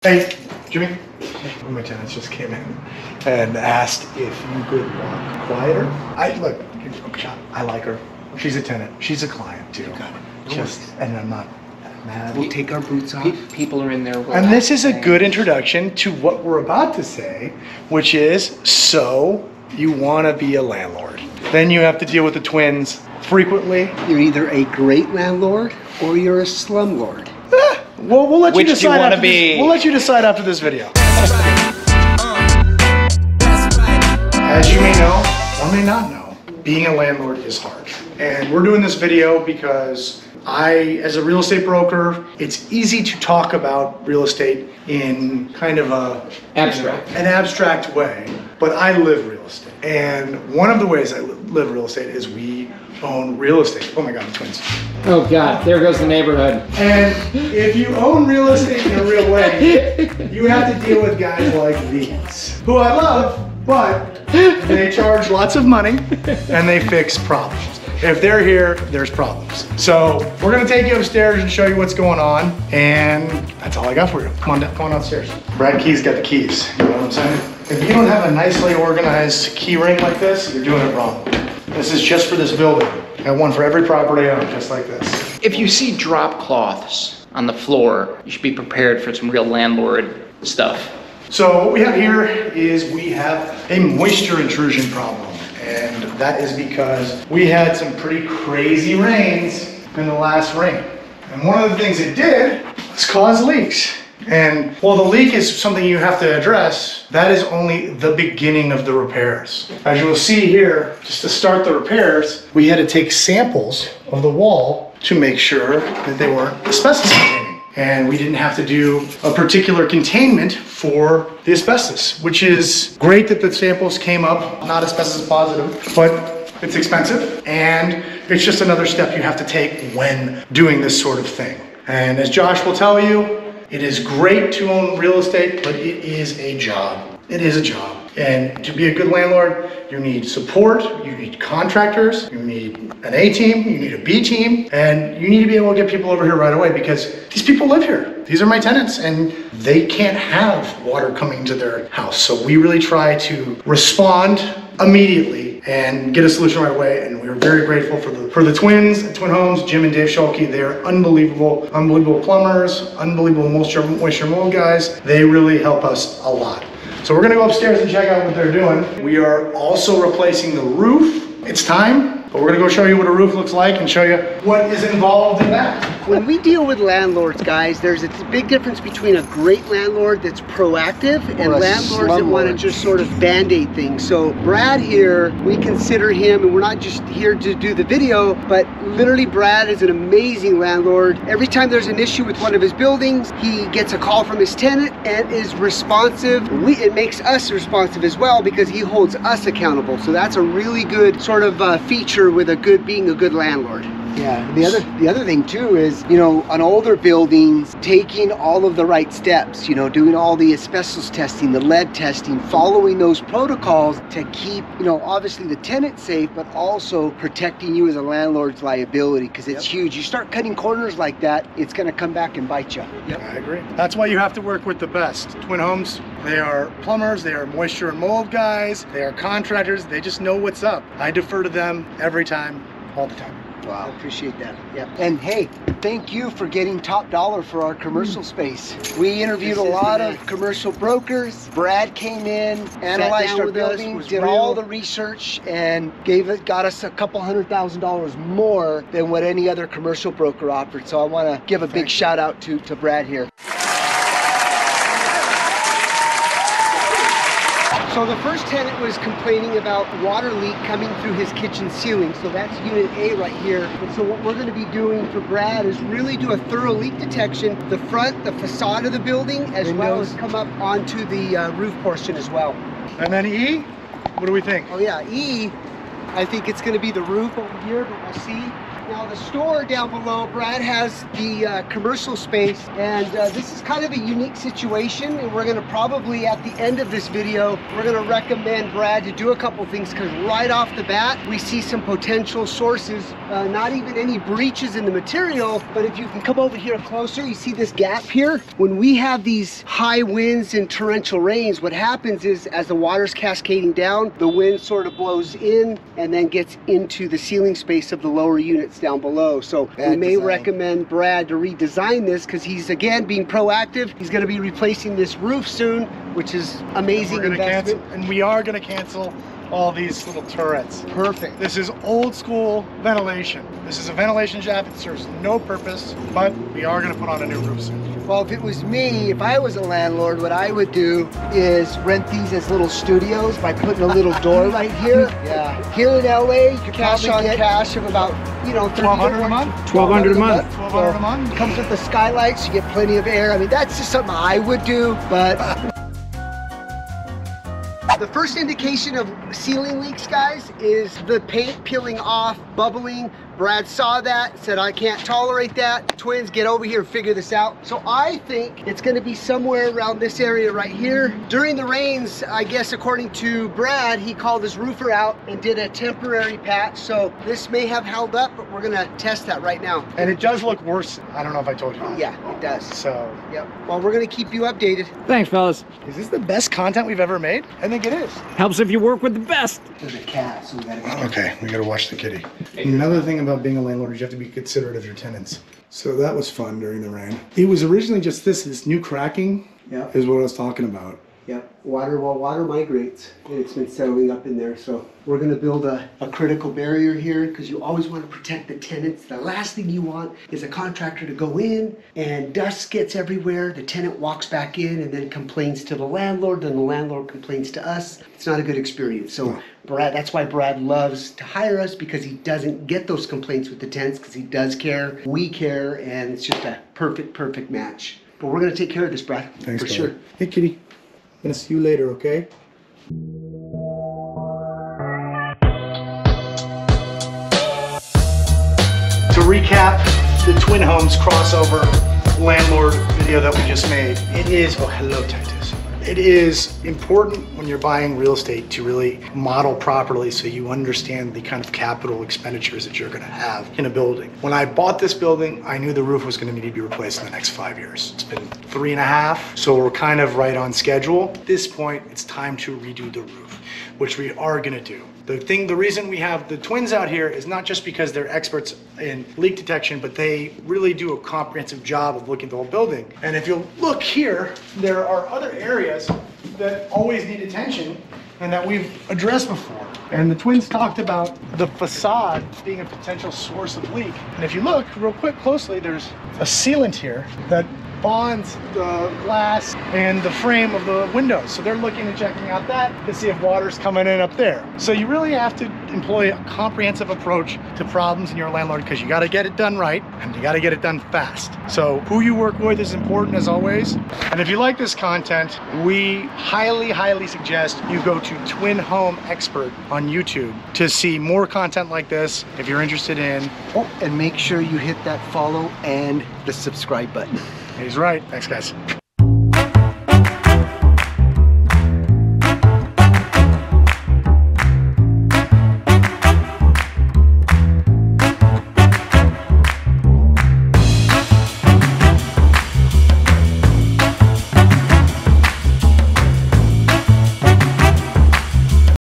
Hey, Jimmy. One of my tenants just came in and asked if you could walk quieter. Look, I like her. She's a tenant. She's a client too. And I'm not mad. We'll take our boots off. People are in there. And this is a good introduction to what we're about to say, which is, so you want to be a landlord. Then you have to deal with the twins frequently. You're either a great landlord or you're a slumlord. Well, we'll let you decide after be? We'll let you decide after this video. As you may know, or may not know, being a landlord is hard. And we're doing this video because as a real estate broker, it's easy to talk about real estate in kind of an abstract way, but I live real estate. And one of the ways I live real estate is we own real estate. Oh my God, the twins. Oh God, there goes the neighborhood. And if you own real estate in a real way, you have to deal with guys like these, who I love, but they charge lots of money and they fix problems. If they're here, there's problems. So we're gonna take you upstairs and show you what's going on, and that's all I got for you. Come on downstairs. Brad Key's got the keys, you know what I'm saying? If you don't have a nicely organized key ring like this, you're doing it wrong. This is just for this building. I have one for every property I own, just like this. If you see drop cloths on the floor, you should be prepared for some real landlord stuff. So what we have here is we have a moisture intrusion problem. And that is because we had some pretty crazy rains in the last rain. And one of the things it did was cause leaks. And while the leak is something you have to address, that is only the beginning of the repairs. As you will see here, just to start the repairs, we had to take samples of the wall to make sure that they weren't asbestos containing. And we didn't have to do a particular containment for the asbestos, which is great that the samples came up not asbestos positive, but it's expensive. And it's just another step you have to take when doing this sort of thing. And as Josh will tell you, it is great to own real estate, but it is a job. It is a job. And to be a good landlord, you need support, you need contractors, you need an A team, you need a B team, and you need to be able to get people over here right away because these people live here. These are my tenants and they can't have water coming to their house. So we really try to respond immediately and get a solution right away. And we're very grateful for the twins at Twin Homes, Jim and Dave Schulke. They are unbelievable plumbers, unbelievable moisture mold guys. They really help us a lot. So we're gonna go upstairs and check out what they're doing. We are also replacing the roof. It's time, but we're gonna go show you what a roof looks like and show you what is involved in that. When we deal with landlords, guys, there's a big difference between a great landlord that's proactive and landlords that want to just sort of band-aid things. So Brad here, we consider him, and we're not just here to do the video, but literally Brad is an amazing landlord. Every time there's an issue with one of his buildings, he gets a call from his tenant and is responsive. It makes us responsive as well because he holds us accountable. So that's a really good sort of feature with being a good landlord. Yeah, the other thing too is, you know, on older buildings, taking all of the right steps, you know, doing all the asbestos testing, the lead testing, following those protocols to keep, you know, obviously the tenant safe, but also protecting you as a landlord's liability, because it's huge. You start cutting corners like that, it's going to come back and bite you. Yep, I agree. That's why you have to work with the best. Twin Homes, they are plumbers, they are moisture and mold guys, they are contractors, they just know what's up. I defer to them every time, all the time. Wow, I appreciate that. Yeah. And hey, thank you for getting top dollar for our commercial space. We interviewed a lot of commercial brokers. Brad came in, analyzed our buildings, did all the research, and got us a couple $100,000 more than what any other commercial broker offered. So I want to give a big shout out to Brad here. So the first tenant was complaining about water leak coming through his kitchen ceiling. So that's unit A right here. And so what we're going to be doing for Brad is really do a thorough leak detection, the front, the facade of the building, as well as come up onto the roof portion as well. And then E, what do we think? Oh yeah, E, I think it's going to be the roof over here, but we'll see. Now the store down below, Brad has the commercial space, and this is kind of a unique situation, and we're gonna probably at the end of this video, we're gonna recommend Brad to do a couple things, because right off the bat, we see some potential sources, not even any breaches in the material, but if you can come over here closer, you see this gap here? When we have these high winds and torrential rains, what happens is as the water's cascading down, the wind sort of blows in and then gets into the ceiling space of the lower units down below. So we may recommend Brad to redesign this, because he's again being proactive. He's going to be replacing this roof soon, which is amazing. We're gonna cancel, and we are going to cancel all these little turrets. Perfect. This is old school ventilation. This is a ventilation shaft. It serves no purpose, but we are going to put on a new roof soon. Well, if it was me, if I was a landlord, what I would do is rent these as little studios by putting a little door right here. Yeah. Here in LA, you can cash on cash of about, you know, $1,200 a month. $1,200 a month. $1,200 a month. Comes with the skylights, you get plenty of air. I mean, that's just something I would do, but the first indication of ceiling leaks, guys, is the paint peeling off, bubbling. Brad saw that, said, I can't tolerate that. Twins, get over here and figure this out. So I think it's gonna be somewhere around this area right here. During the rains, I guess according to Brad, he called his roofer out and did a temporary patch. So this may have held up, but we're gonna test that right now. And it does look worse. I don't know if I told you. Yeah, it does. So, yep. Well, we're gonna keep you updated. Thanks, fellas. is this the best content we've ever made? I think it is. Helps if you work with the best. There's a cat, so we gotta go. Okay, we gotta watch the kitty. Another thing about being a landlord is you have to be considerate of your tenants. So that was fun during the rain. It was originally just this new cracking is what I was talking about. Yep, water migrates, and it's been settling up in there. So we're gonna build a critical barrier here, because you always wanna protect the tenants. The last thing you want is a contractor to go in and dust gets everywhere. The tenant walks back in and then complains to the landlord, then the landlord complains to us. It's not a good experience. So Brad, that's why Brad loves to hire us, because he doesn't get those complaints with the tenants, because he does care, we care, and it's just a perfect match. But we're gonna take care of this, Brad. Thanks, for sure. Hey, kitty. I'm gonna see you later, okay? To recap the Twin Homes crossover landlord video that we just made, it is, oh hello Titus. It is important when you're buying real estate to really model properly so you understand the kind of capital expenditures that you're gonna have in a building. When I bought this building, I knew the roof was gonna need to be replaced in the next 5 years. It's been 3.5, so we're kind of right on schedule. At this point, it's time to redo the roof, which we are gonna do. The reason we have the twins out here is not just because they're experts in leak detection, but they really do a comprehensive job of looking at the whole building. And if you'll look here, there are other areas that always need attention and that we've addressed before. And the twins talked about the facade being a potential source of leak. And if you look real quick closely, there's a sealant here that bonds the glass and the frame of the windows. So they're looking and checking out that to see if water's coming in up there. So you really have to employ a comprehensive approach to problems in your landlord, because you got to get it done right and you got to get it done fast. So who you work with is important as always. And if you like this content, we highly suggest you go to Twin Home Expert on YouTube to see more content like this if you're interested in. Oh, and make sure you hit that follow and the subscribe button. He's right. Thanks, guys.